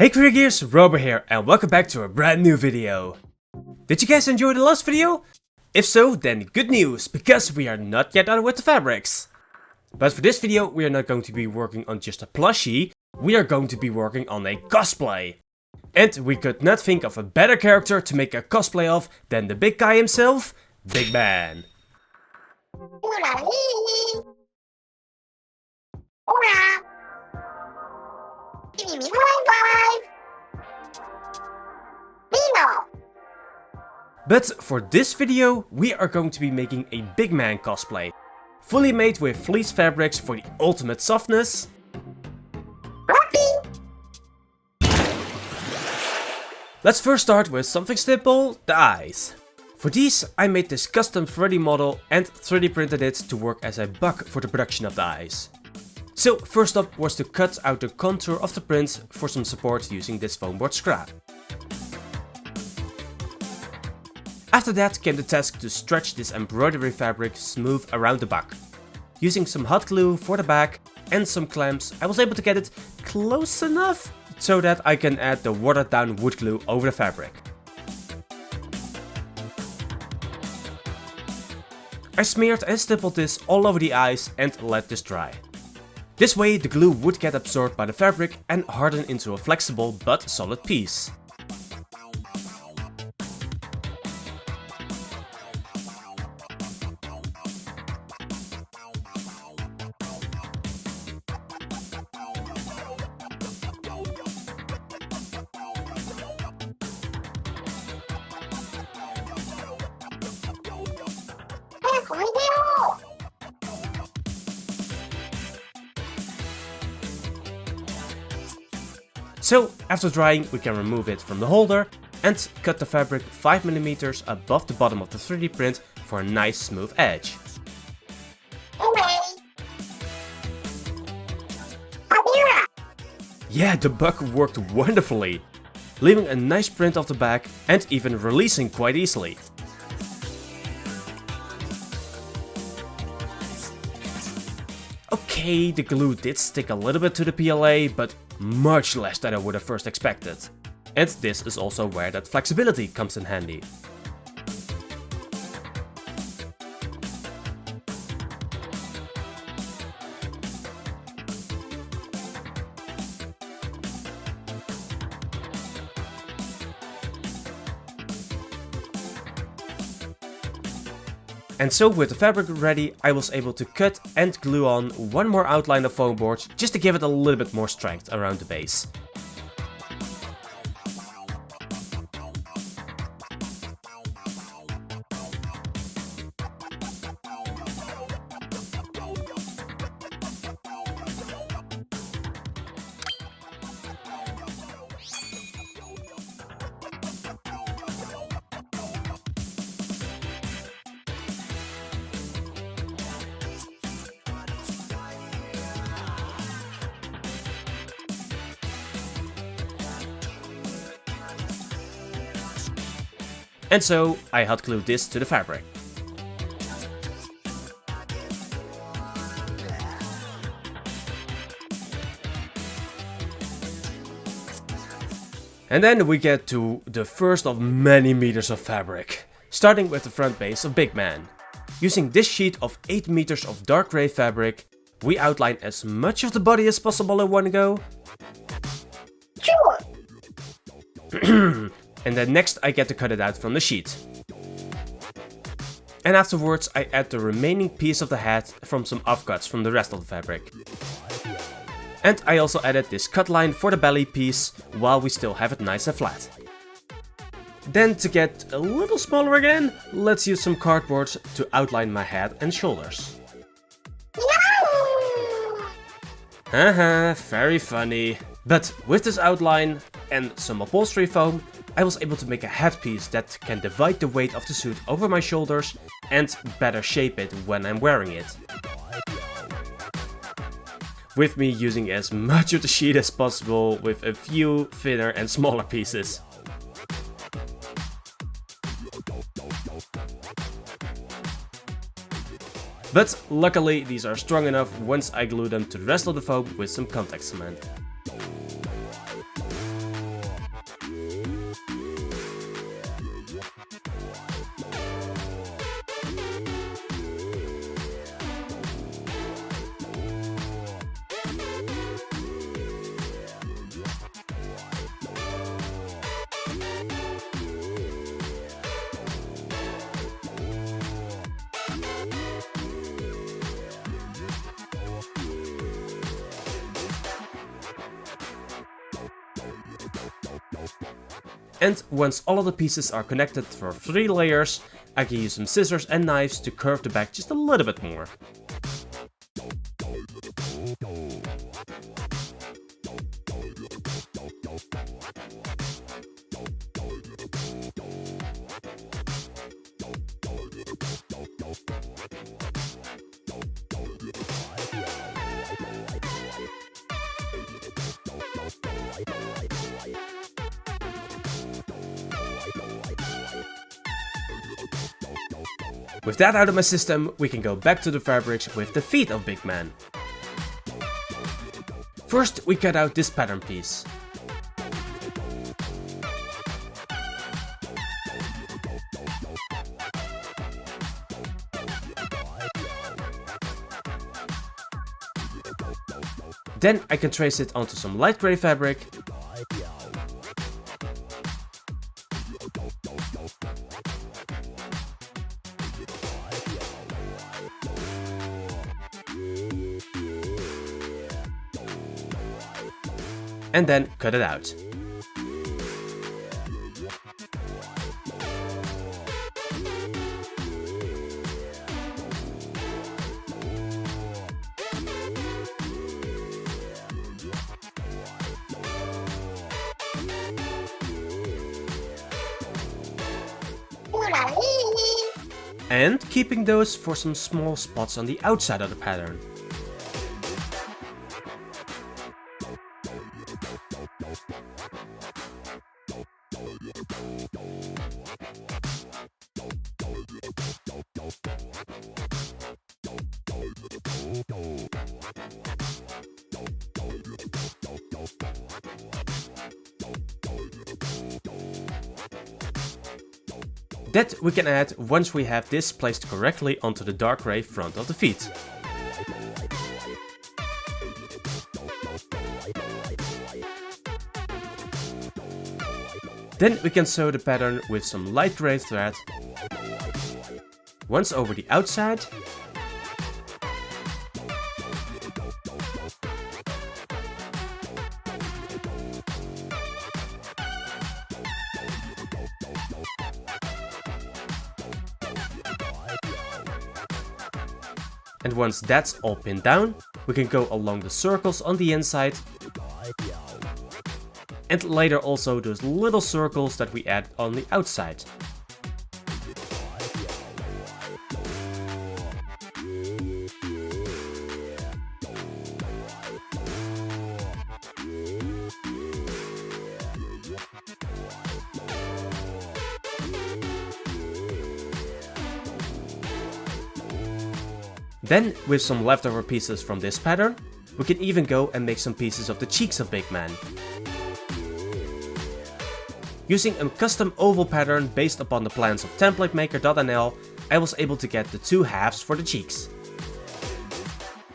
Hey Creagears, Robo here and welcome back to a brand new video. Did you guys enjoy the last video? If so, then good news, because we are not yet done with the fabrics. But for this video we are not going to be working on just a plushie, we are going to be working on a cosplay. And we could not think of a better character to make a cosplay of than the big guy himself, Big Man. But for this video, we are going to be making a Big Man cosplay. Fully made with fleece fabrics for the ultimate softness. Let's first start with something simple, the eyes. For these, I made this custom 3D model and 3D printed it to work as a bug for the production of the eyes. So first up was to cut out the contour of the print for some support using this foam board scrap. After that came the task to stretch this embroidery fabric smooth around the bug. Using some hot glue for the back and some clamps, I was able to get it close enough so that I can add the watered down wood glue over the fabric. I smeared and stippled this all over the eyes and let this dry. This way the glue would get absorbed by the fabric and harden into a flexible but solid piece. So after drying we can remove it from the holder and cut the fabric 5mm above the bottom of the 3D print for a nice smooth edge. Yeah, the bug worked wonderfully, leaving a nice print of the back and even releasing quite easily. Okay, the glue did stick a little bit to the PLA, but much less than I would have first expected. And this is also where that flexibility comes in handy. And so with the fabric ready, I was able to cut and glue on one more outline of foam board just to give it a little bit more strength around the base. And so I hot glued this to the fabric. And then we get to the first of many meters of fabric, starting with the front base of Big Man. Using this sheet of 8 meters of dark grey fabric, we outline as much of the body as possible in one go. Sure. And then next I get to cut it out from the sheet. And afterwards I add the remaining piece of the head from some offcuts from the rest of the fabric. And I also added this cut line for the belly piece while we still have it nice and flat. Then to get a little smaller again, let's use some cardboard to outline my head and shoulders. Haha, very funny. But with this outline and some upholstery foam, I was able to make a headpiece that can divide the weight of the suit over my shoulders and better shape it when I'm wearing it. With me using as much of the sheet as possible with a few thinner and smaller pieces. But luckily these are strong enough once I glue them to the rest of the foam with some contact cement. And once all of the pieces are connected for 3 layers, I can use some scissors and knives to curve the back just a little bit more. With that out of my system, we can go back to the fabrics with the feet of Big Man. First, we cut out this pattern piece. Then I can trace it onto some light gray fabric. And then cut it out. And keeping those for some small spots on the outside of the pattern. That we can add once we have this placed correctly onto the dark gray front of the feet. Then we can sew the pattern with some light gray thread, once over the outside, and once that's all pinned down, we can go along the circles on the inside, and later also those little circles that we add on the outside. Then, with some leftover pieces from this pattern, we can even go and make some pieces of the cheeks of Big Man. Using a custom oval pattern based upon the plans of TemplateMaker.nl, I was able to get the 2 halves for the cheeks.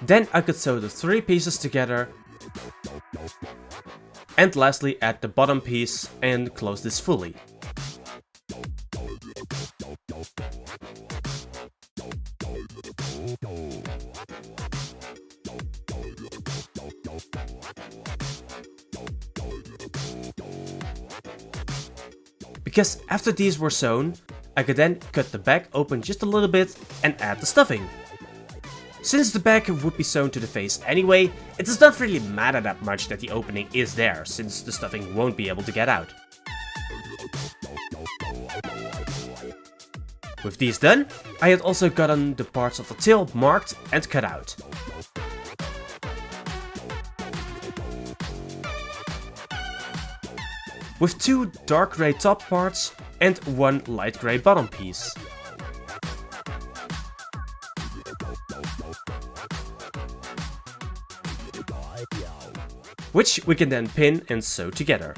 Then I could sew the 3 pieces together, and lastly add the bottom piece and close this fully. Because after these were sewn, I could then cut the back open just a little bit and add the stuffing. Since the back would be sewn to the face anyway, it does not really matter that much that the opening is there, since the stuffing won't be able to get out. With these done, I had also gotten the parts of the tail marked and cut out. With 2 dark grey top parts and 1 light grey bottom piece. Which we can then pin and sew together.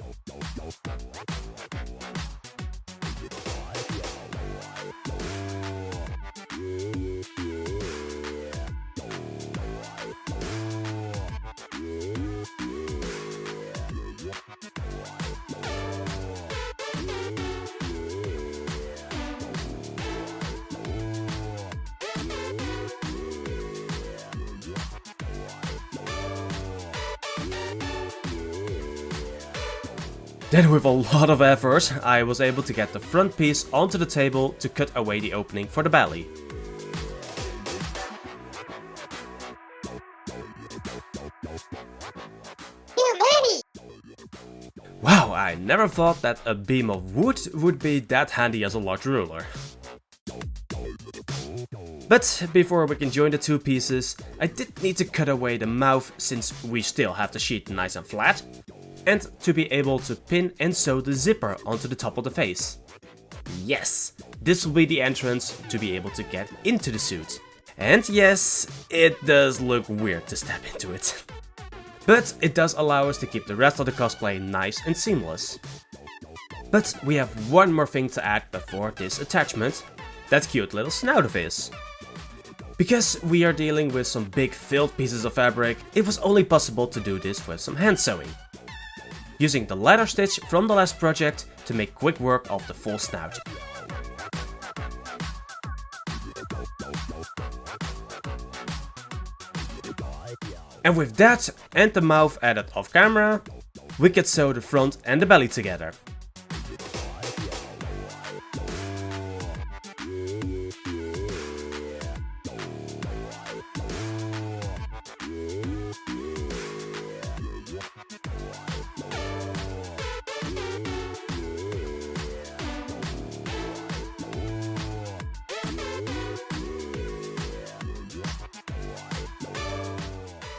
Then with a lot of effort, I was able to get the front piece onto the table to cut away the opening for the belly. Wow, I never thought that a beam of wood would be that handy as a large ruler. But before we can join the two pieces, I did need to cut away the mouth since we still have the sheet nice and flat, and to be able to pin and sew the zipper onto the top of the face. Yes, this will be the entrance to be able to get into the suit. And yes, it does look weird to step into it. But it does allow us to keep the rest of the cosplay nice and seamless. But we have one more thing to add before this attachment, that cute little snout of his. Because we are dealing with some big filled pieces of fabric, it was only possible to do this with some hand sewing. Using the ladder stitch from the last project to make quick work of the full snout. And with that and the mouth added off camera, we could sew the front and the belly together.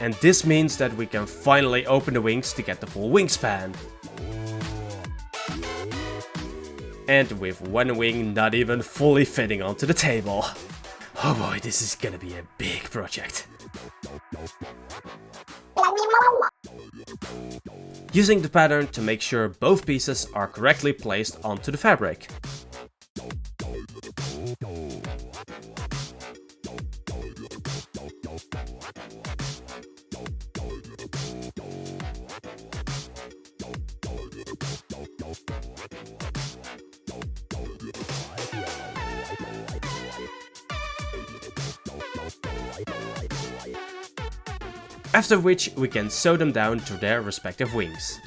And this means that we can finally open the wings to get the full wingspan. And with one wing not even fully fitting onto the table. Oh boy, this is gonna be a big project. Using the pattern to make sure both pieces are correctly placed onto the fabric. After which we can sew them down to their respective wings.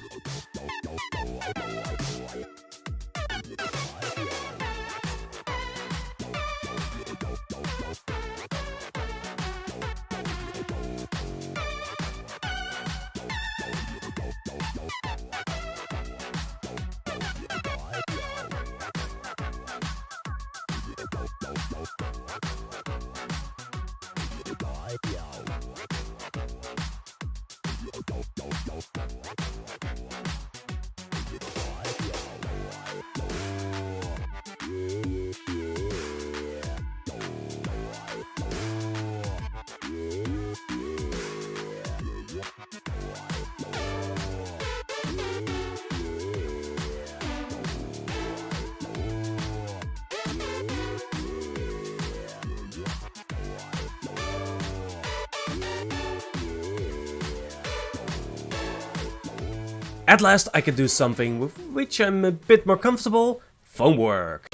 At last I can do something with which I'm a bit more comfortable, foam work.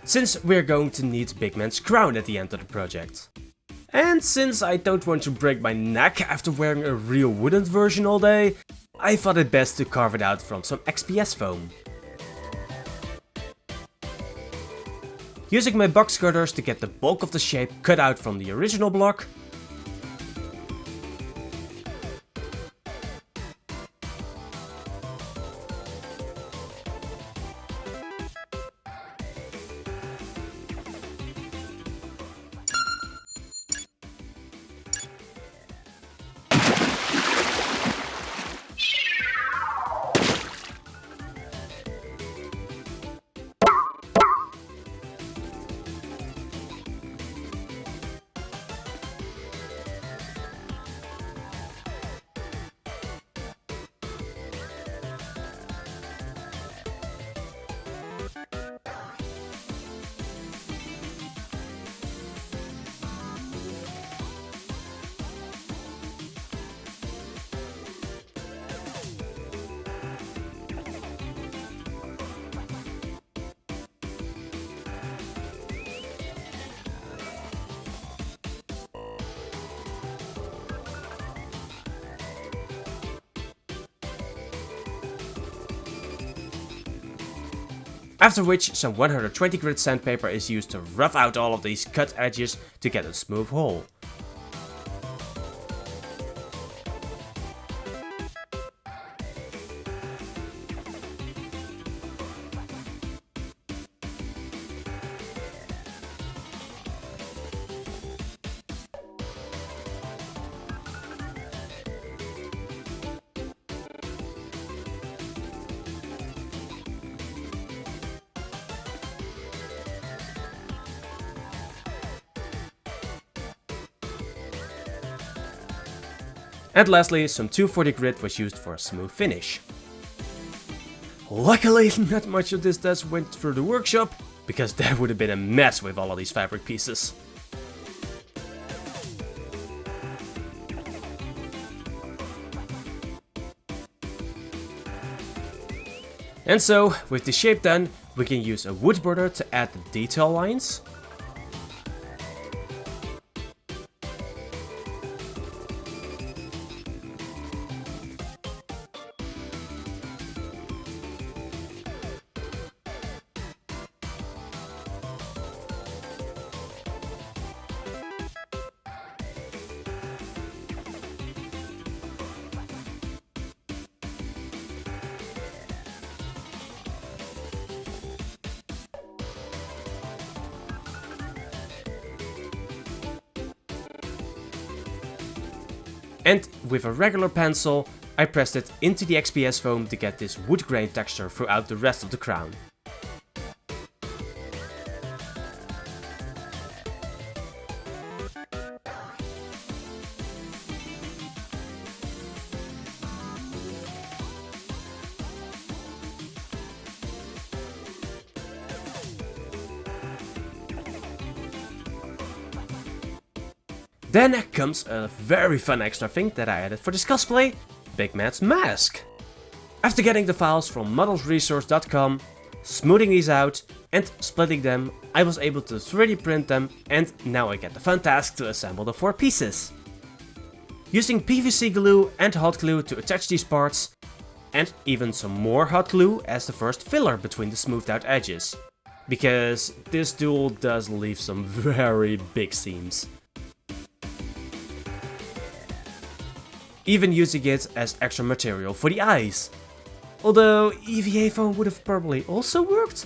Since we're going to need Big Man's crown at the end of the project. And since I don't want to break my neck after wearing a real wooden version all day, I thought it best to carve it out from some XPS foam. Using my box cutters to get the bulk of the shape cut out from the original block. After which some 120 grit sandpaper is used to rough out all of these cut edges to get a smooth hole. And lastly, some 240 grit was used for a smooth finish. Luckily, not much of this dust went through the workshop, because that would have been a mess with all of these fabric pieces. And so, with the shape done, we can use a wood burner to add the detail lines. And with a regular pencil, I pressed it into the XPS foam to get this wood grain texture throughout the rest of the crown. Then comes a very fun extra thing that I added for this cosplay, Big Man's mask. After getting the files from modelsresource.com, smoothing these out and splitting them, I was able to 3D print them, and now I get the fun task to assemble the 4 pieces. Using PVC glue and hot glue to attach these parts, and even some more hot glue as the first filler between the smoothed out edges. Because this tool does leave some very big seams. Even using it as extra material for the eyes. Although EVA foam would have probably also worked.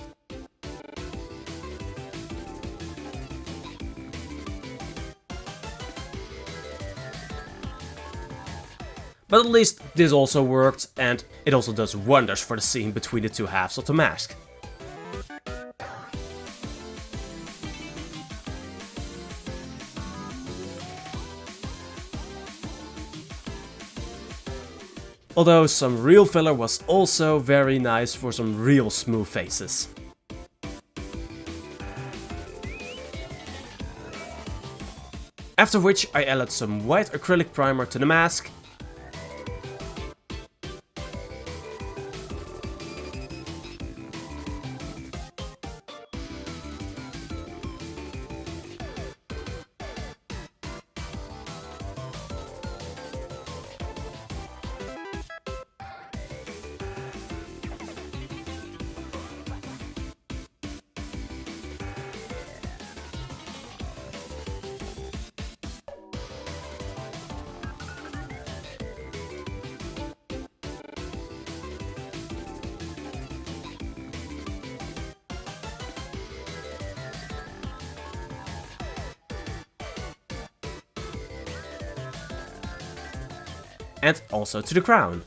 But at least this also worked, and it also does wonders for the seam between the two halves of the mask. Although some real filler was also very nice for some real smooth faces. After which I added some white acrylic primer to the mask. And also to the crown.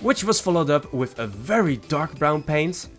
Which was followed up with a very dark brown paint.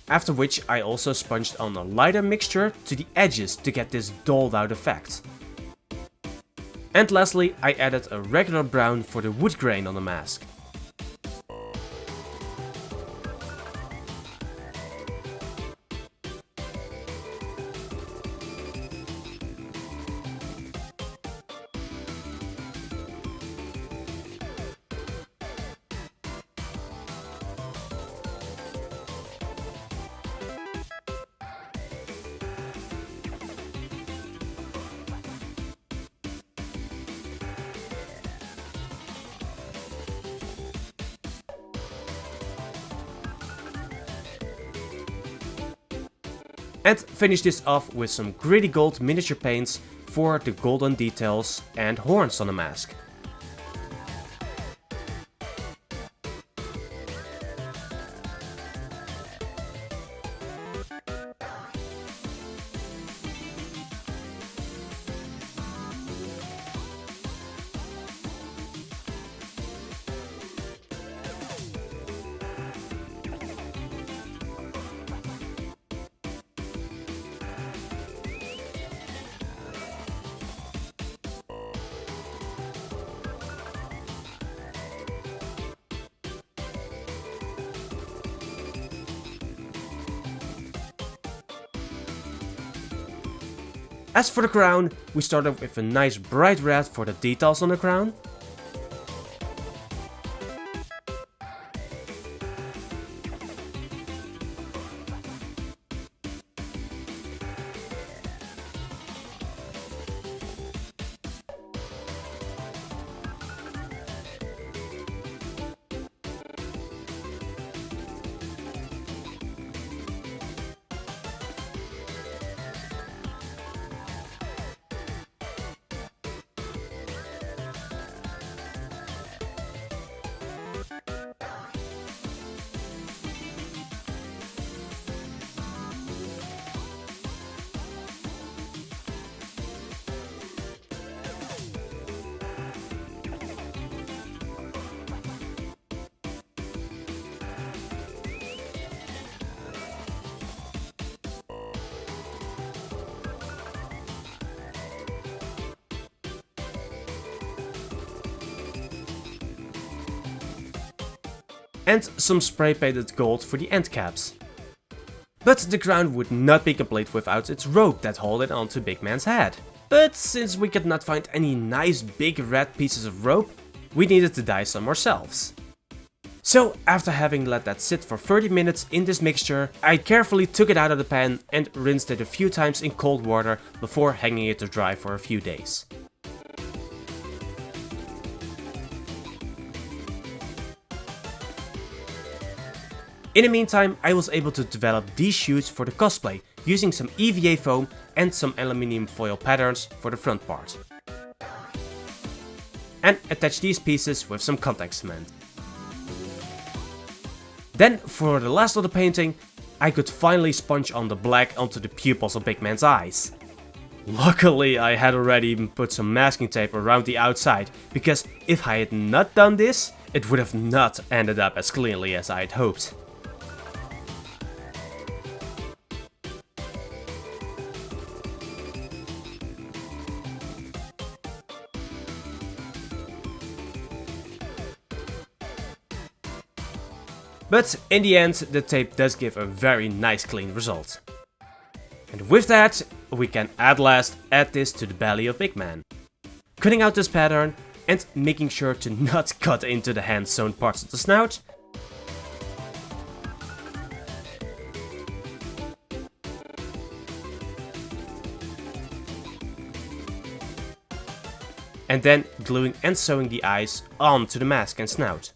After which I also sponged on a lighter mixture to the edges to get this dolled out effect. And lastly, I added a regular brown for the wood grain on the mask. And finish this off with some gritty gold miniature paints for the golden details and horns on the mask. As for the crown, we started with a nice bright red for the details on the crown. And some spray painted gold for the end caps. But the crown would not be complete without its rope that held it onto Big Man's head. But since we could not find any nice big red pieces of rope, we needed to dye some ourselves. So after having let that sit for 30 minutes in this mixture, I carefully took it out of the pan and rinsed it a few times in cold water before hanging it to dry for a few days. In the meantime, I was able to develop these shoes for the cosplay using some EVA foam and some aluminium foil patterns for the front part. And attach these pieces with some contact cement. Then for the last of the painting, I could finally sponge on the black onto the pupils of Big Man's eyes. Luckily I had already even put some masking tape around the outside, because if I had not done this, it would have not ended up as cleanly as I had hoped. But in the end, the tape does give a very nice clean result. And with that, we can at last add this to the belly of Big Man. Cutting out this pattern and making sure to not cut into the hand-sewn parts of the snout. And then gluing and sewing the eyes onto the mask and snout.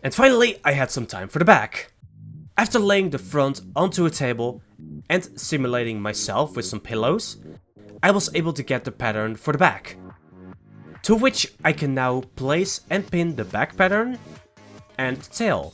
And finally, I had some time for the back. After laying the front onto a table and simulating myself with some pillows, I was able to get the pattern for the back. To which I can now place and pin the back pattern and tail.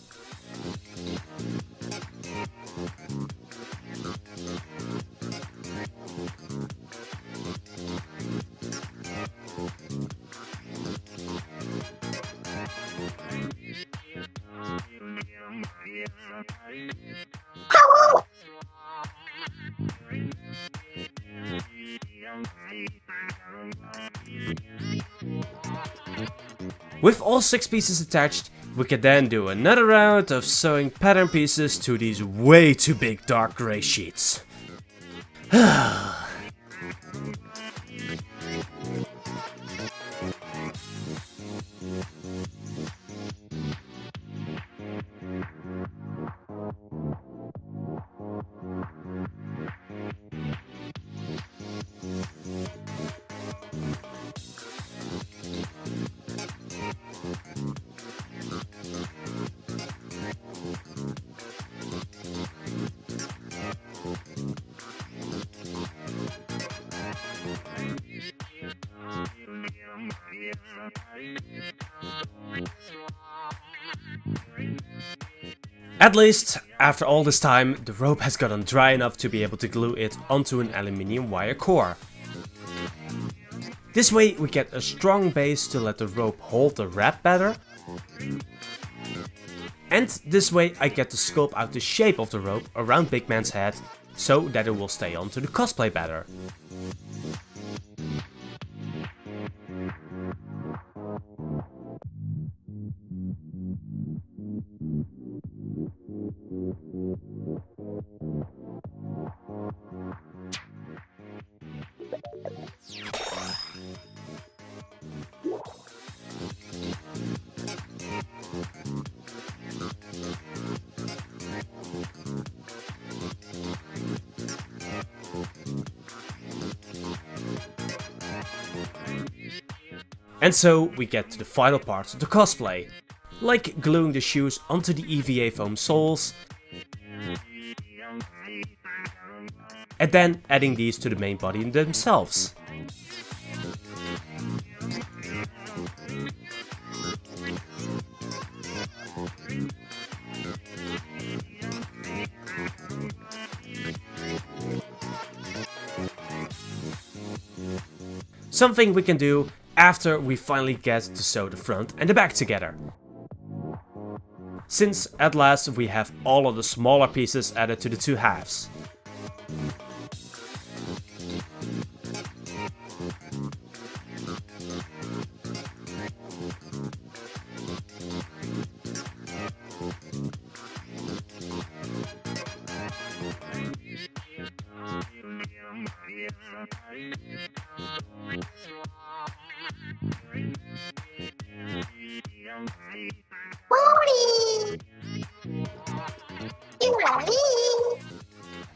With all 6 pieces attached, we can then do another round of sewing pattern pieces to these way too big dark grey sheets. At least, after all this time, the rope has gotten dry enough to be able to glue it onto an aluminium wire core. This way we get a strong base to let the rope hold the wrap better. And this way I get to sculpt out the shape of the rope around Big Man's head, so that it will stay onto the cosplay better. And so we get to the final parts of the cosplay, like gluing the shoes onto the EVA foam soles, and then adding these to the main body themselves. Something we can do after we finally get to sew the front and the back together. Since at last we have all of the smaller pieces added to the 2 halves.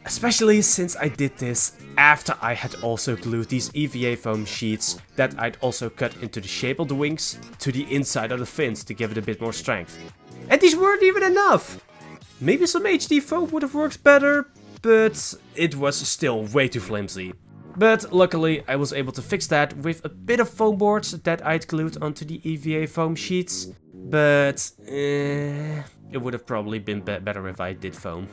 Especially since I did this after I had also glued these EVA foam sheets that I'd also cut into the shape of the wings to the inside of the fins to give it a bit more strength. And these weren't even enough! Maybe some HD foam would have worked better, but it was still way too flimsy. But luckily I was able to fix that with a bit of foam boards that I'd glued onto the EVA foam sheets. But it would have probably been better if I did foam.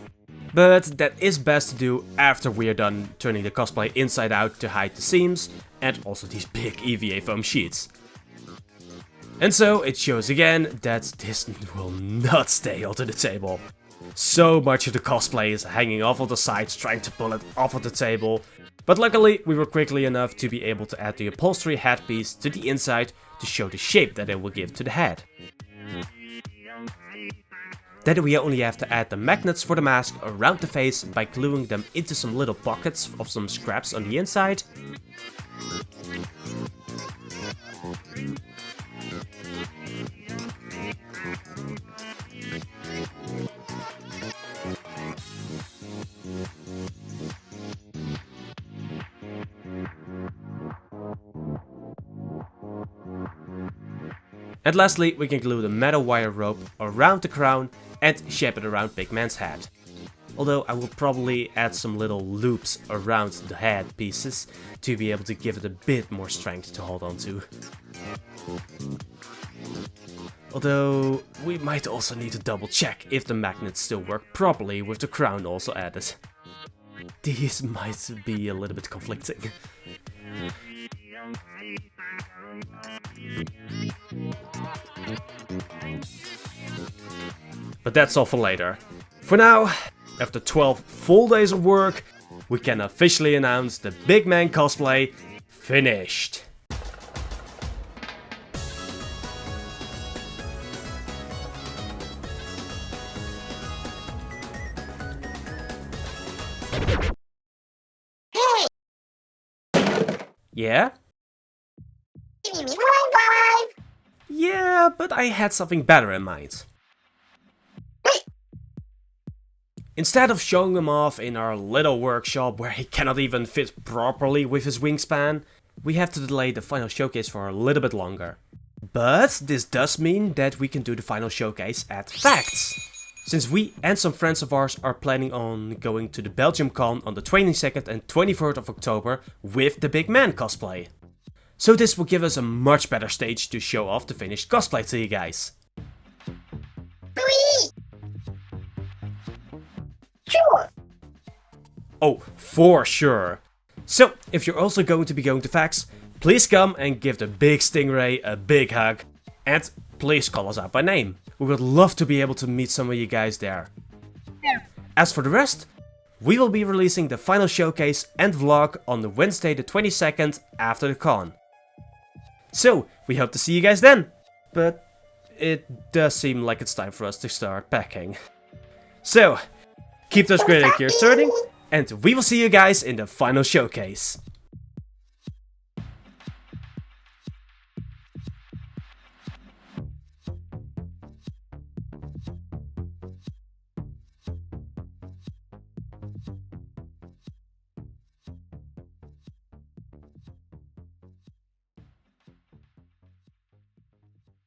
But that is best to do after we are done turning the cosplay inside out to hide the seams and also these big EVA foam sheets. And so it shows again that this will not stay onto the table. So much of the cosplay is hanging off of the sides trying to pull it off of the table. But luckily we were quickly enough to be able to add the upholstery headpiece to the inside to show the shape that it will give to the head. Then we only have to add the magnets for the mask around the face by gluing them into some little pockets of some scraps on the inside. And lastly, we can glue the metal wire rope around the crown and shape it around Big Man's head. Although I will probably add some little loops around the head pieces to be able to give it a bit more strength to hold on to. Although we might also need to double check if the magnets still work properly with the crown also added. These might be a little bit conflicting. But that's all for later. For now, after 12 full days of work, we can officially announce the Big Man Cosplay finished. Yeah? Yeah, but I had something better in mind. Instead of showing him off in our little workshop where he cannot even fit properly with his wingspan, we have to delay the final showcase for a little bit longer. But this does mean that we can do the final showcase at Facts, since we and some friends of ours are planning on going to the Belgium con on the 22nd and 23rd of October with the Big Man Cosplay. So this will give us a much better stage to show off the finished cosplay to you guys. Sure. Oh, for sure. So, if you're also going to Facts, please come and give the big Stingray a big hug. And please call us out by name. We would love to be able to meet some of you guys there. As for the rest, we will be releasing the final showcase and vlog on the Wednesday the 22nd after the con. So, we hope to see you guys then. But it does seem like it's time for us to start packing. So, keep those Creagears turning, and we will see you guys in the final showcase.